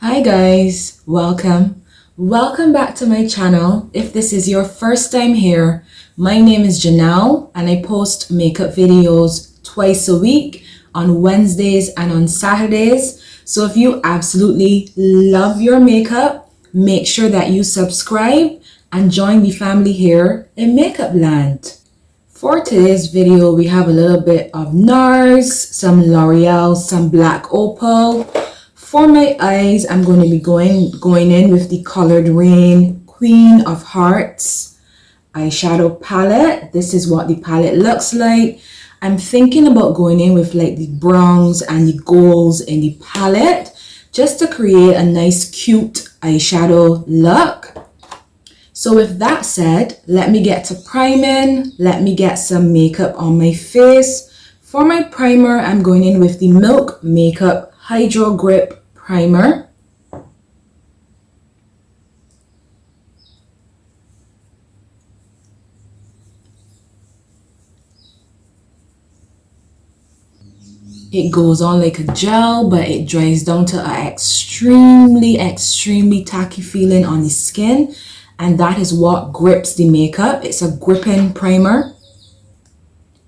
Hi guys, welcome back to my channel. If this is your first time here, my name is Janelle and I post makeup videos twice a week on Wednesdays and on Saturdays. So if you absolutely love your makeup, make sure that you subscribe and join the family here in Makeup Land. For today's video, we have a little bit of Nars, some L'Oreal, some black Opal. For my eyes, I'm going to be going in with the colored Raine Queen of Hearts eyeshadow palette. This is what the palette looks like. I'm thinking about going in with like the browns and the golds in the palette just to create a nice cute eyeshadow look. So with that said, let me get to priming. Let me get some makeup on my face. For my primer, I'm going in with the Milk Makeup Hydro Grip Primer. It goes on like a gel, but it dries down to an extremely tacky feeling on the skin. And that is what grips the makeup. It's a gripping primer.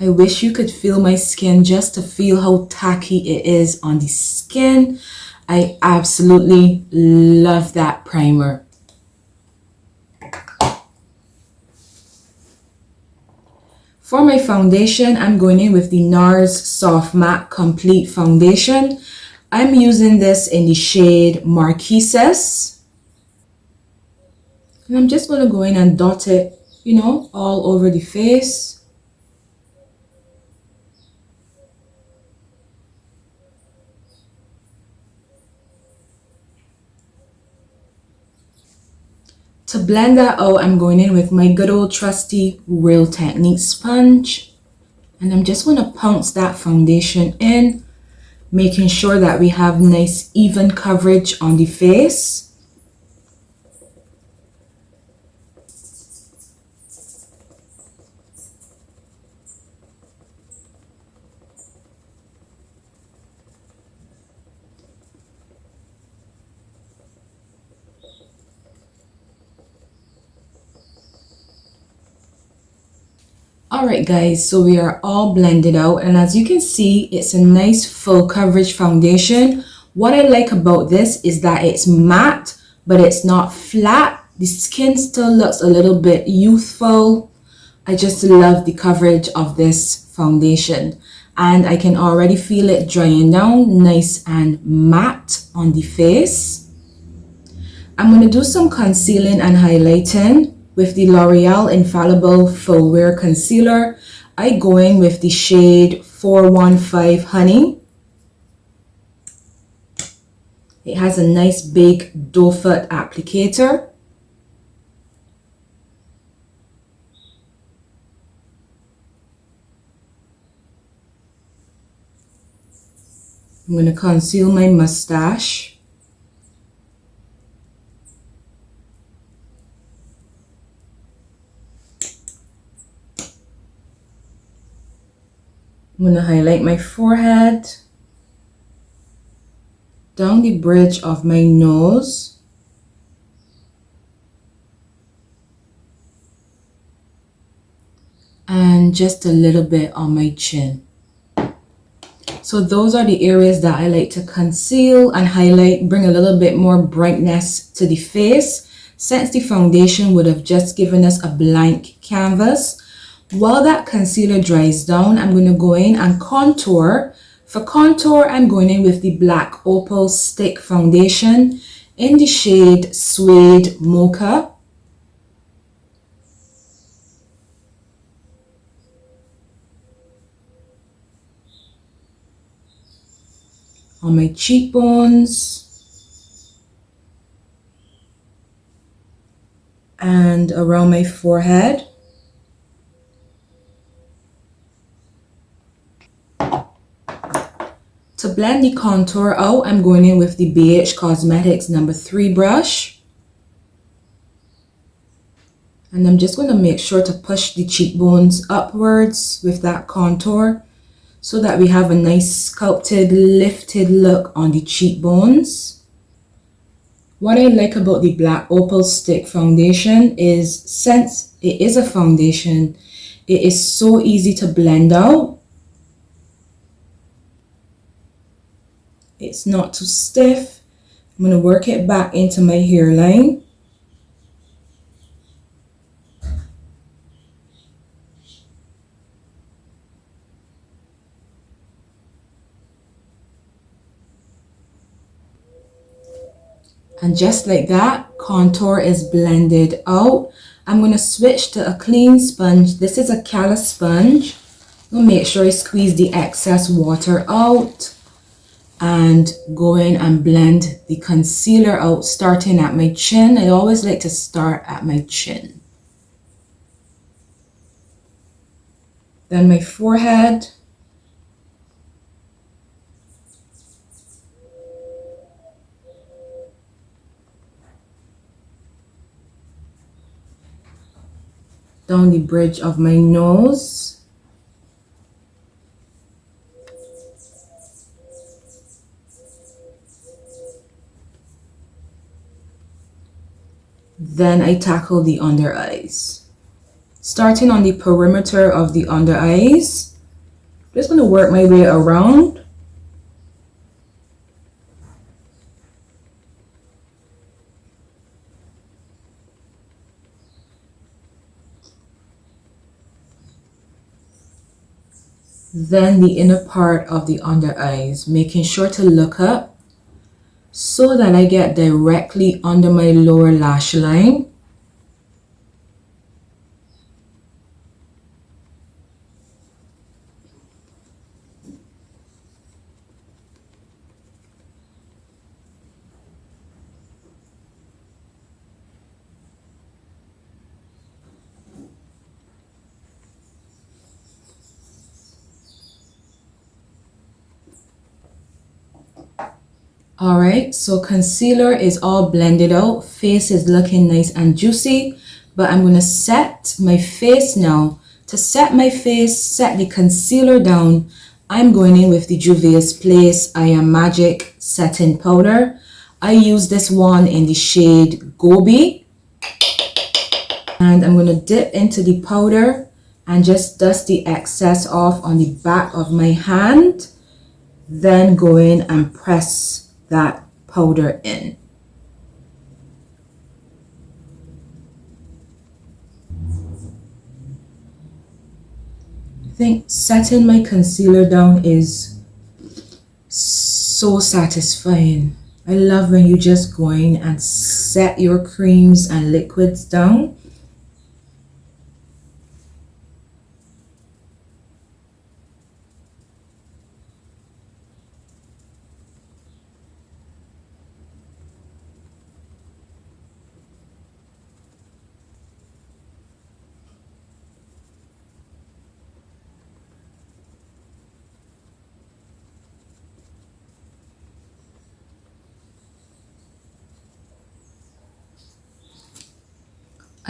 I wish you could feel my skin just to feel how tacky it is on the skin. I absolutely love that primer. For my foundation, I'm going in with the Nars Soft Matte Complete Foundation. I'm using this in the shade Marquises. And I'm just going to go in and dot it, all over the face. To blend that out, I'm going in with my good old trusty Real Technique sponge. And I'm just going to pounce that foundation in, making sure that we have nice even coverage on the face. Alright guys, so we are all blended out, and as you can see, it's a nice full coverage foundation. What I like about this is that it's matte, but it's not flat. The skin still looks a little bit youthful. I just love the coverage of this foundation, and I can already feel it drying down nice and matte on the face. I'm going to do some concealing and highlighting with the L'Oreal Infallible Full Wear Concealer. I go in with the shade 415 Honey. It has a nice big doe foot applicator. I'm going to conceal my mustache. I'm going to highlight my forehead, down the bridge of my nose, and just a little bit on my chin. So those are the areas that I like to conceal and highlight, bring a little bit more brightness to the face, since the foundation would have just given us a blank canvas. While that concealer dries down, I'm going to go in and contour. For contour, I'm going in with the black Opal Stick Foundation in the shade Suede Mocha. On my cheekbones and around my forehead. To blend the contour out, I'm going in with the BH Cosmetics No. 3 brush. And I'm just going to make sure to push the cheekbones upwards with that contour so that we have a nice sculpted, lifted look on the cheekbones. What I like about the Black Opal Stick Foundation is, since it is a foundation, it is so easy to blend out. It's not too stiff. I'm going to work it back into my hairline. And just like that, contour is blended out. I'm going to switch to a clean sponge. This is a callus sponge. I'm going to make sure I squeeze the excess water out and go in and blend the concealer out, starting at my chin. I always like to start at my chin. Then my forehead. Down the bridge of my nose. Then I tackle the under eyes. Starting on the perimeter of the under eyes. Just going to work my way around. Then the inner part of the under eyes, making sure to look up so that I get directly under my lower lash line. Alright, so concealer is all blended out. Face is looking nice and juicy. But I'm going to set my face now. To set my face, set the concealer down, I'm going in with the JUVIA'S Place I Am Magic Setting Powder. I use this one in the shade Gobi. And I'm going to dip into the powder and just dust the excess off on the back of my hand. Then go in and press that powder in. I think setting my concealer down is so satisfying. I love when you just go in and set your creams and liquids down.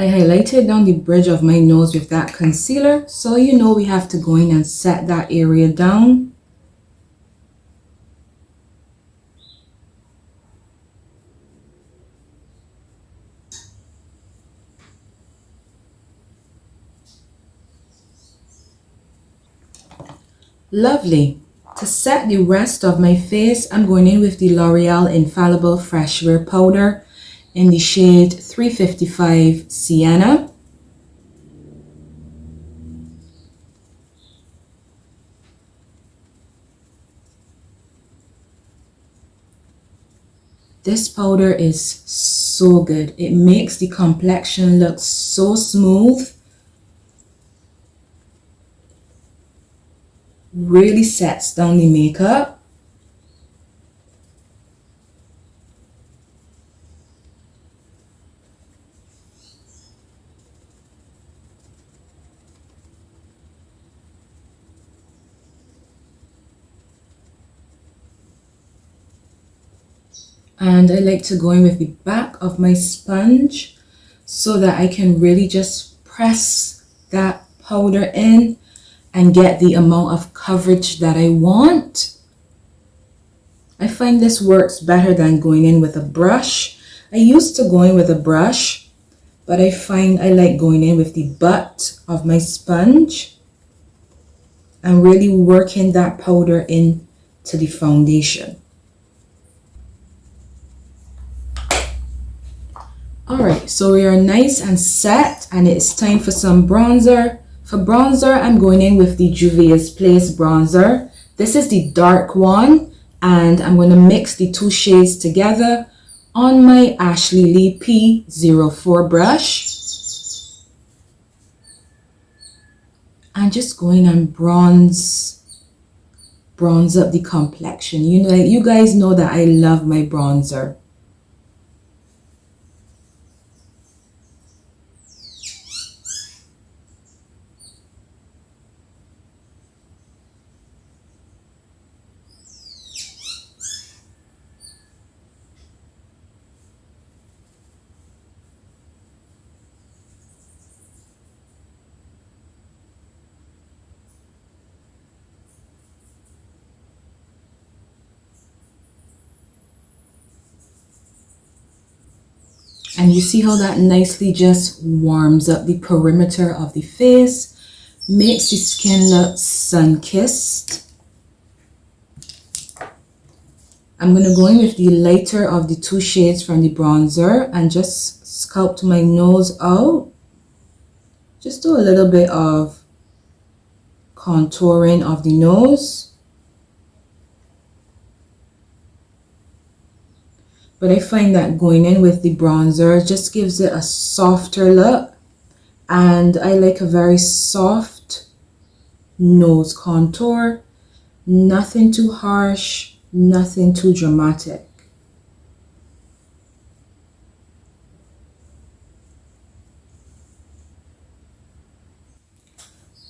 I highlighted down the bridge of my nose with that concealer, so you know we have to go in and set that area down. Lovely. To set the rest of my face, I'm going in with the L'Oreal Infallible Fresh Wear Powder in the shade 355 Sienna. This powder is so good. It makes the complexion look so smooth. Really sets down the makeup. And I like to go in with the back of my sponge so that I can really just press that powder in and get the amount of coverage that I want. I find this works better than going in with a brush. I used to go in with a brush, but I find I like going in with the butt of my sponge and really working that powder into the foundation. Alright, so we are nice and set, and it's time for some bronzer. For bronzer, I'm going in with the JUVIA'S bronzer. This is the dark one, and I'm going to mix the two shades together on my Ashley Lee P04 brush. And just go in and bronze up the complexion. You know, you guys know that I love my bronzer. And you see how that nicely just warms up the perimeter of the face, makes the skin look sun-kissed. I'm going to go in with the lighter of the two shades from the bronzer and just sculpt my nose out. Just do a little bit of contouring of the nose. But I find that going in with the bronzer just gives it a softer look. And I like a very soft nose contour. Nothing too harsh, nothing too dramatic.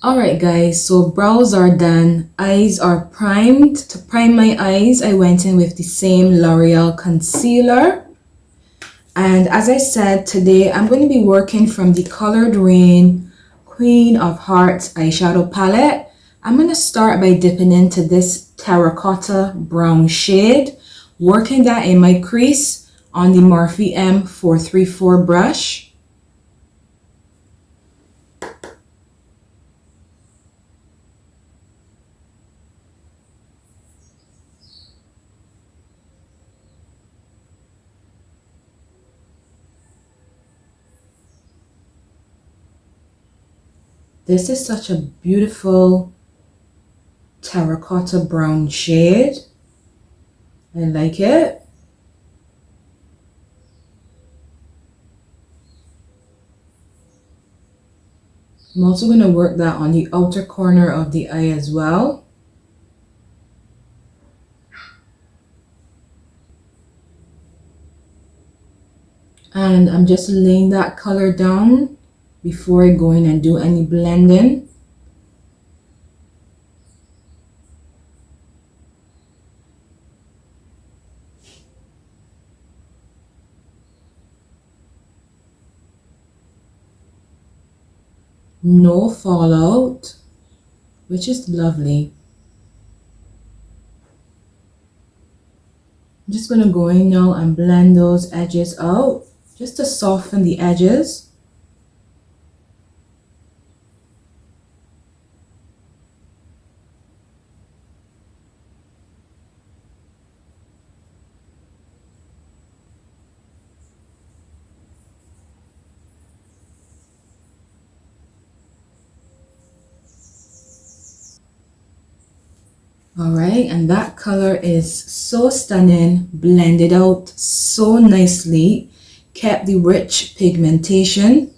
Alright guys, so brows are done, eyes are primed. To prime my eyes, I went in with the same L'Oreal concealer. And as I said, today I'm going to be working from the Colored Raine Queen of Hearts eyeshadow palette. I'm going to start by dipping into this terracotta brown shade, working that in my crease on the Morphe M434 brush. This is such a beautiful terracotta brown shade. I like it. I'm also going to work that on the outer corner of the eye as well. And I'm just laying that color down before I go in and do any blending. No fallout, which is lovely. I'm just going to go in now and blend those edges out just to soften the edges. Alright, and that color is so stunning, blended out so nicely, kept the rich pigmentation.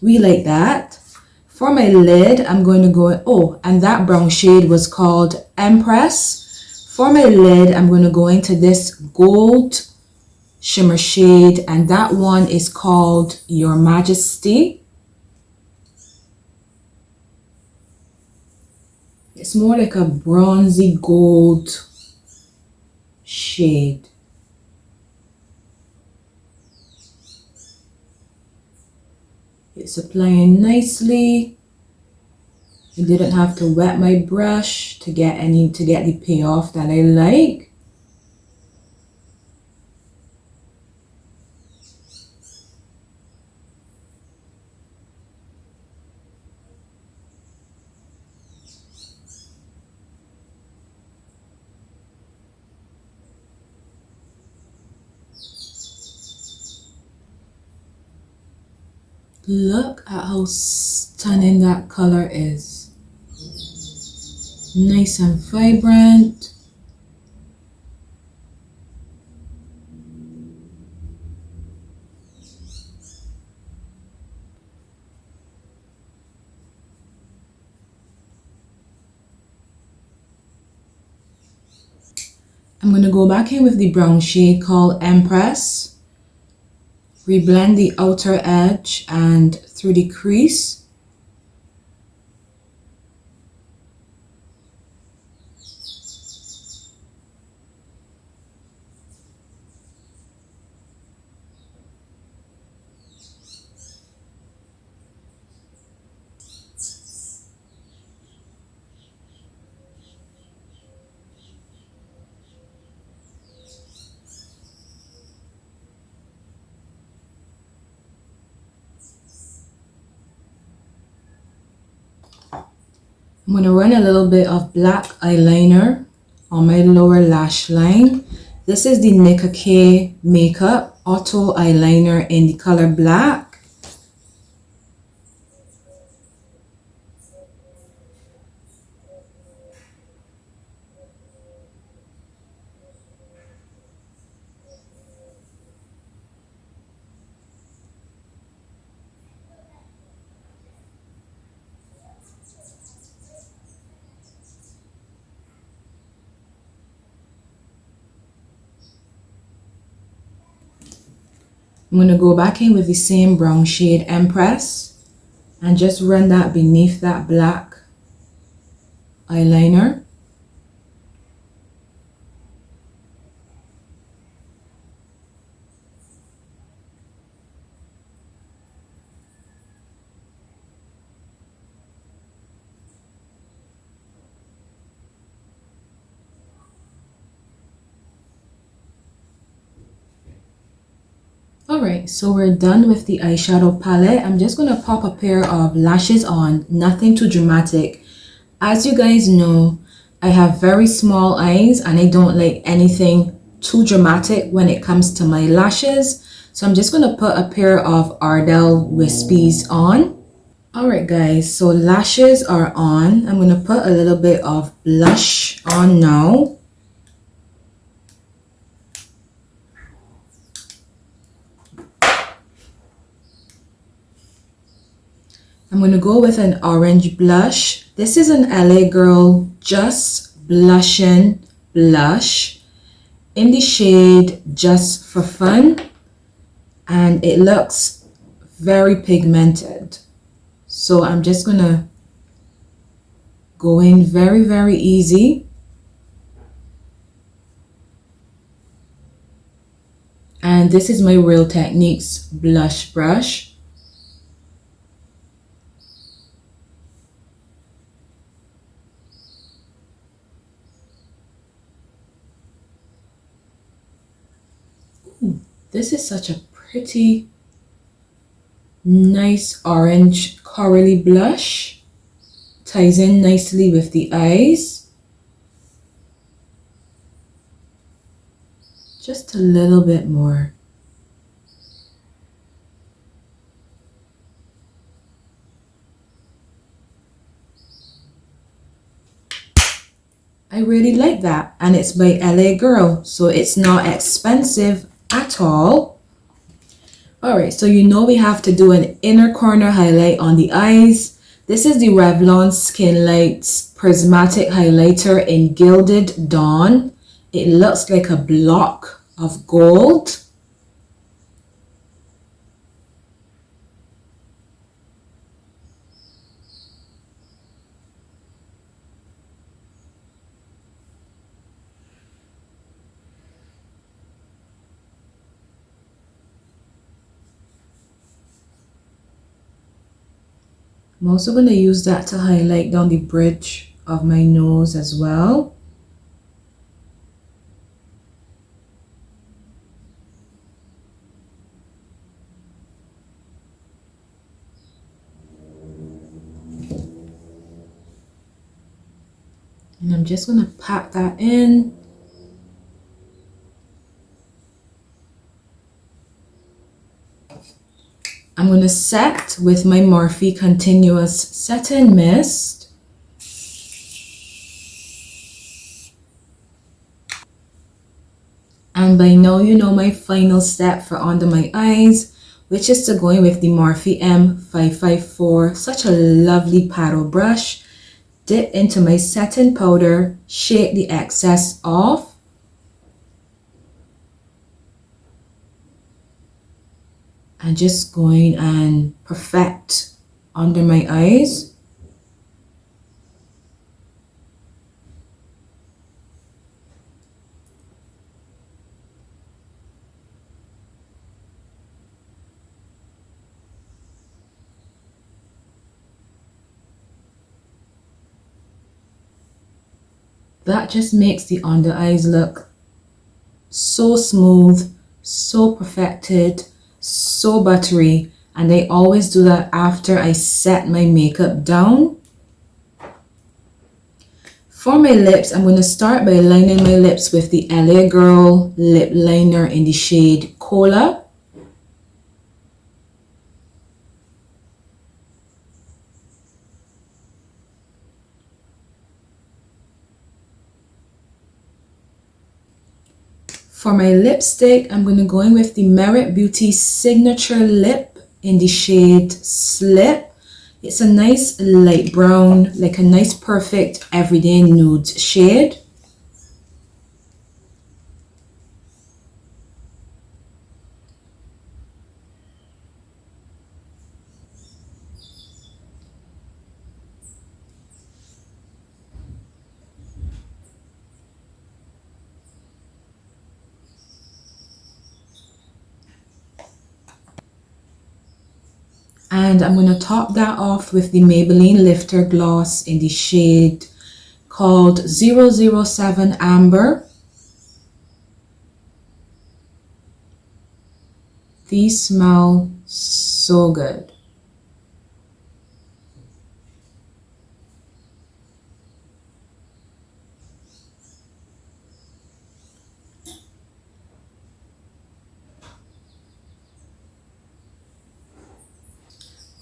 We like that. For my lid, I'm going to go, oh, and that brown shade was called Empress. For my lid, I'm going to go into this gold shimmer shade, and that one is called Your Majesty. It's more like a bronzy gold shade. It's applying nicely. I didn't have to wet my brush to get the payoff that I like. Look at how stunning that color is. Nice and vibrant. I'm going to go back in with the brown shade called Empress. Reblend the outer edge and through the crease. I'm going to run a little bit of black eyeliner on my lower lash line. This is the Nicka K Makeup Auto Eyeliner in the color black. I'm going to go back in with the same brown shade Empress and just run that beneath that black eyeliner. Alright, so we're done with the eyeshadow palette. I'm just going to pop a pair of lashes on, nothing too dramatic. As you guys know, I have very small eyes and I don't like anything too dramatic when it comes to my lashes. So I'm just going to put a pair of Ardell Wispies on. Alright guys, so lashes are on. I'm going to put a little bit of blush on now. I'm going to go with an orange blush. This is an LA Girl Just Blushing Blush in the shade Just for Fun. And it looks very pigmented. So I'm just going to go in very, very easy. And this is my Real Techniques blush brush. This is such a pretty, nice orange corally blush. Ties in nicely with the eyes. Just a little bit more. I really like that, and it's by LA Girl, so it's not expensive at all. Alright, so you know we have to do an inner corner highlight on the eyes. This is the Revlon Skin Lights Prismatic Highlighter in Gilded Dawn. It looks like a block of gold. I'm also going to use that to highlight down the bridge of my nose as well. And I'm just going to pat that in. I'm going to set with my Morphe Continuous Setting Mist. And by now you know my final step for under my eyes, which is to go in with the Morphe M554, such a lovely paddle brush. Dip into my setting powder, shake the excess off. And just going and perfect under my eyes. That just makes the under eyes look so smooth, so perfected, so buttery, and I always do that after I set my makeup down. For my lips, I'm going to start by lining my lips with the LA Girl lip liner in the shade Cola. For my lipstick, I'm going to go in with the Merit Beauty Signature Lip in the shade Slip. It's a nice light brown, like a nice perfect everyday nude shade. And I'm going to top that off with the Maybelline Lifter Gloss in the shade called 007 Amber. These smell so good.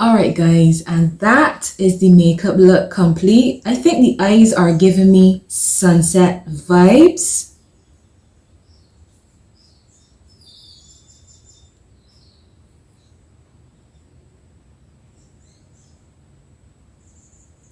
Alright guys, and that is the makeup look complete. I think the eyes are giving me sunset vibes.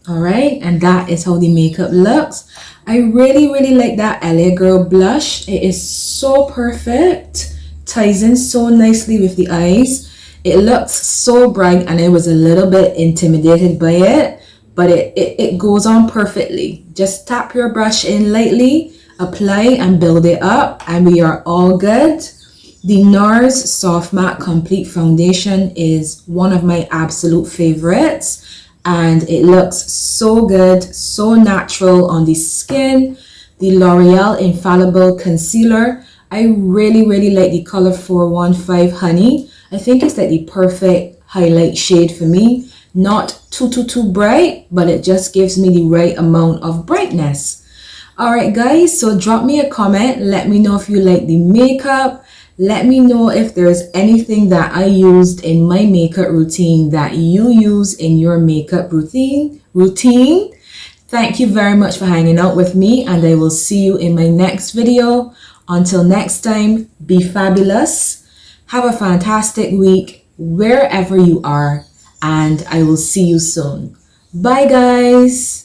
Alright, and that is how the makeup looks. I really like that LA Girl blush. It is so perfect. Ties in so nicely with the eyes. It looks so bright and I was a little bit intimidated by it, but it goes on perfectly. Just tap your brush in lightly, apply and build it up, and we are all good. The Nars Soft Matte Complete Foundation is one of my absolute favorites, and it looks so good, so natural on the skin. The L'Oreal Infallible Concealer, I really like the color 415 Honey. I think it's like the perfect highlight shade for me. Not too bright, but it just gives me the right amount of brightness. Alright guys, so drop me a comment. Let me know if you like the makeup. Let me know if there's anything that I used in my makeup routine that you use in your makeup routine. Thank you very much for hanging out with me, and I will see you in my next video. Until next time, be fabulous. Have a fantastic week wherever you are, and I will see you soon. Bye guys.